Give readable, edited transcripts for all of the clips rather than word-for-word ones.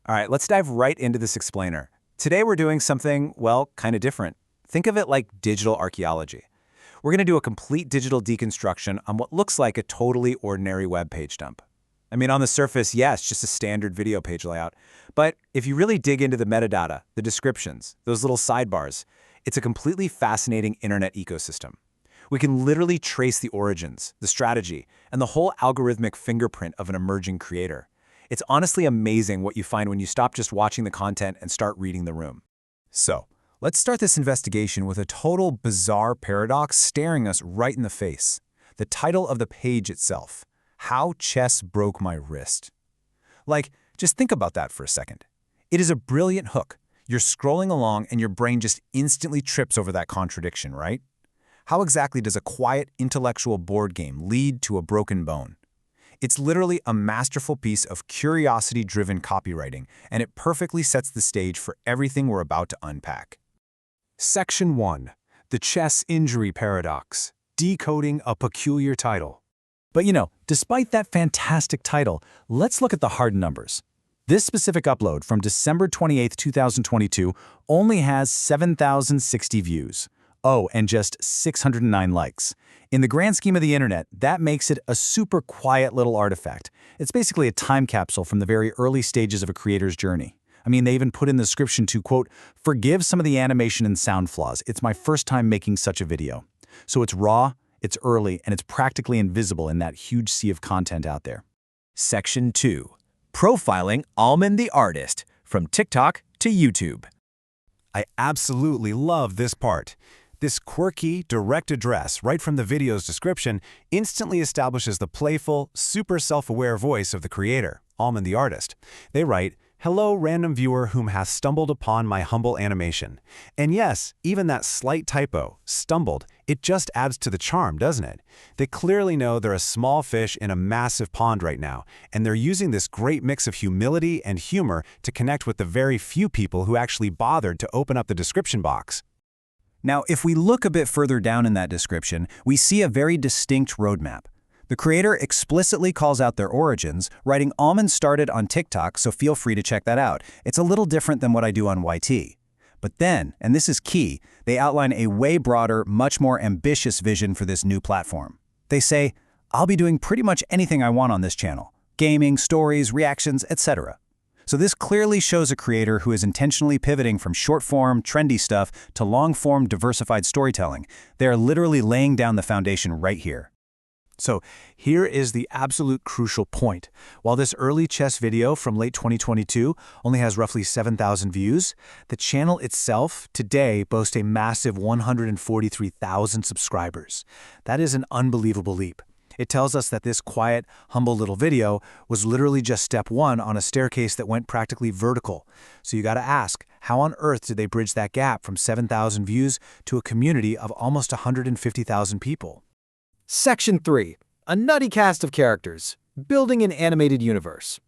All right, let's dive right into this explainer. Today we're doing something, well, kind of different. Think of it like digital archaeology. We're going to do a complete digital deconstruction on what looks like a totally ordinary web page dump. I mean, on the surface, yeah, it's just a standard video page layout. But if you really dig into the metadata, the descriptions, those little sidebars, it's a completely fascinating internet ecosystem. We can literally trace the origins, the strategy, and the whole algorithmic fingerprint of an emerging creator. It's honestly amazing what you find when you stop just watching the content and start reading the room. So, let's start this investigation with a total bizarre paradox staring us right in the face. The title of the page itself, How Chess Broke My Wrist. Like, just think about that for a second. It is a brilliant hook. You're scrolling along and your brain just instantly trips over that contradiction, right? How exactly does a quiet intellectual board game lead to a broken bone? It's literally a masterful piece of curiosity-driven copywriting, and it perfectly sets the stage for everything we're about to unpack. Section 1. The Chess Injury Paradox. Decoding a Peculiar Title. But despite that fantastic title, let's look at the hard numbers. This specific upload from December 28, 2022 only has 7,060 views. Oh, and just 609 likes. In the grand scheme of the internet, that makes it a super quiet little artifact. It's basically a time capsule from the very early stages of a creator's journey. I mean, they even put in the description to, quote, "Forgive some of the animation and sound flaws. It's my first time making such a video." So it's raw, it's early, and it's practically invisible in that huge sea of content out there. Section 2. Profiling AlmondTheArtist, from TikTok to YouTube. I absolutely love this part. This quirky, direct address right from the video's description instantly establishes the playful, super self-aware voice of the creator, AlmondTheArtist. They write, "Hello, random viewer whom has stumbled upon my humble animation." And yes, even that slight typo, stumbled, it just adds to the charm, doesn't it? They clearly know they're a small fish in a massive pond right now, and they're using this great mix of humility and humor to connect with the very few people who actually bothered to open up the description box. Now, if we look a bit further down in that description, we see a very distinct roadmap. The creator explicitly calls out their origins, writing, "Almond started on TikTok, so feel free to check that out. It's a little different than what I do on YT." But then, and this is key, they outline a way broader, much more ambitious vision for this new platform. They say, "I'll be doing pretty much anything I want on this channel. Gaming, stories, reactions, etc." So this clearly shows a creator who is intentionally pivoting from short-form, trendy stuff to long-form, diversified storytelling. They are literally laying down the foundation right here. So here is the absolute crucial point. While this early chess video from late 2022 only has roughly 7,000 views, the channel itself today boasts a massive 143,000 subscribers. That is an unbelievable leap. It tells us that this quiet, humble little video was literally just step one on a staircase that went practically vertical. So you gotta ask, how on earth did they bridge that gap from 7,000 views to a community of almost 150,000 people? Section 3. A nutty cast of characters. Building an animated universe.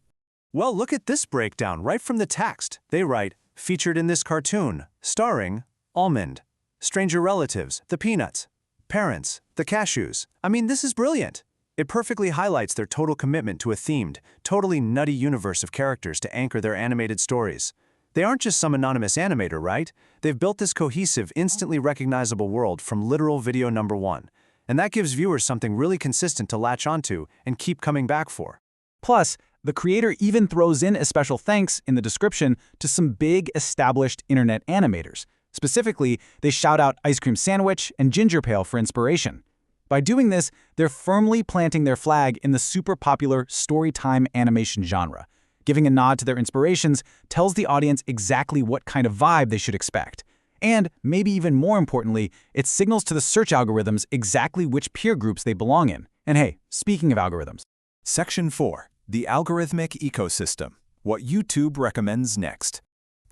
Well, look at this breakdown right from the text. They write, "Featured in this cartoon, starring Almond, stranger relatives, the Peanuts, parents, the Cashews." I mean, this is brilliant. It perfectly highlights their total commitment to a themed, totally nutty universe of characters to anchor their animated stories. They aren't just some anonymous animator, right? They've built this cohesive, instantly recognizable world from literal video number one. And that gives viewers something really consistent to latch onto and keep coming back for. Plus, the creator even throws in a special thanks in the description to some big established internet animators. Specifically, they shout out Ice Cream Sandwich and Ginger Pail for inspiration. By doing this, they're firmly planting their flag in the super popular storytime animation genre. Giving a nod to their inspirations tells the audience exactly what kind of vibe they should expect. And, maybe even more importantly, it signals to the search algorithms exactly which peer groups they belong in. And hey, speaking of algorithms. Section 4. The Algorithmic Ecosystem. What YouTube recommends next.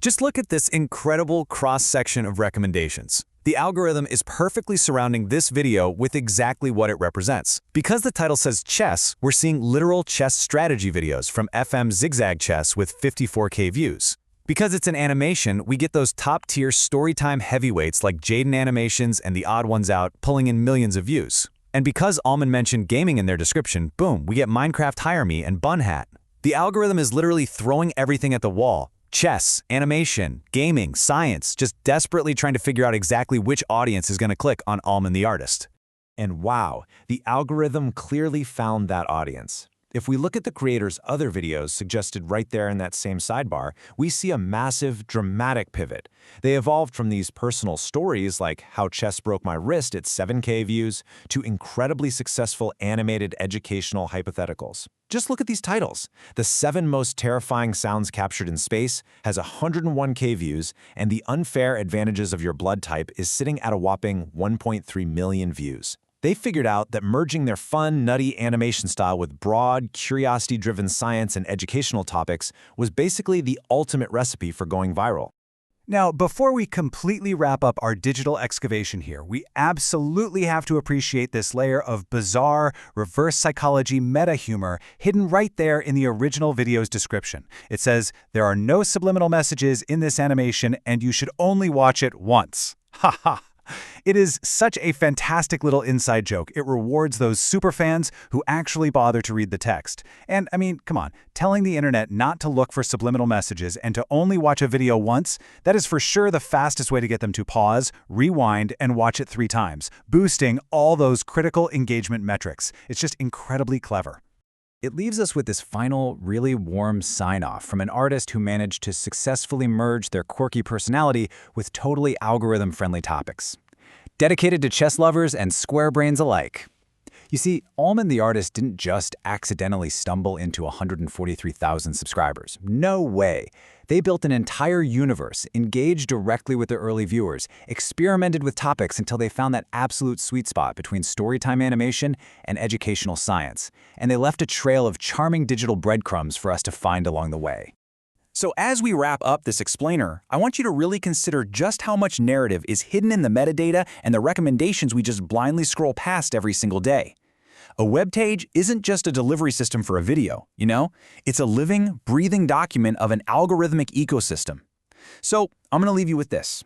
Just look at this incredible cross-section of recommendations. The algorithm is perfectly surrounding this video with exactly what it represents. Because the title says chess, we're seeing literal chess strategy videos from FM Zigzag Chess with 54K views. Because it's an animation, we get those top-tier storytime heavyweights like Jaden Animations and The Odd Ones Out pulling in millions of views. And because Almond mentioned gaming in their description, boom, we get Minecraft Hire Me and Bun Hat. The algorithm is literally throwing everything at the wall. Chess, animation, gaming, science, just desperately trying to figure out exactly which audience is going to click on Almond the Artist. And wow, the algorithm clearly found that audience. If we look at the creator's other videos suggested right there in that same sidebar, we see a massive, dramatic pivot. They evolved from these personal stories like how chess broke my wrist at 7K views to incredibly successful animated educational hypotheticals. Just look at these titles. The 7 Most Terrifying Sounds Captured in Space has 101K views, and The Unfair Advantages of Your Blood Type is sitting at a whopping 1.3 million views. They figured out that merging their fun, nutty animation style with broad, curiosity-driven science and educational topics was basically the ultimate recipe for going viral. Now, before we completely wrap up our digital excavation here, we absolutely have to appreciate this layer of bizarre, reverse psychology meta-humor hidden right there in the original video's description. It says, "There are no subliminal messages in this animation, and you should only watch it once." Ha ha! It is such a fantastic little inside joke. It rewards those superfans who actually bother to read the text. And I mean, come on, telling the internet not to look for subliminal messages and to only watch a video once, that is for sure the fastest way to get them to pause, rewind, and watch it 3 times, boosting all those critical engagement metrics. It's just incredibly clever. It leaves us with this final, really warm sign-off from an artist who managed to successfully merge their quirky personality with totally algorithm-friendly topics. Dedicated to chess lovers and square brains alike. You see, Almond the Artist didn't just accidentally stumble into 143,000 subscribers. No way. They built an entire universe, engaged directly with their early viewers, experimented with topics until they found that absolute sweet spot between storytime animation and educational science, and they left a trail of charming digital breadcrumbs for us to find along the way. So as we wrap up this explainer, I want you to really consider just how much narrative is hidden in the metadata and the recommendations we just blindly scroll past every single day. A web page isn't just a delivery system for a video, you know? It's a living, breathing document of an algorithmic ecosystem. So I'm going to leave you with this.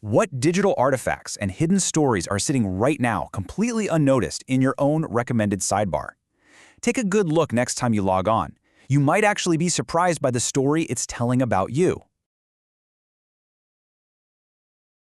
What digital artifacts and hidden stories are sitting right now completely unnoticed in your own recommended sidebar? Take a good look next time you log on. You might actually be surprised by the story it's telling about you.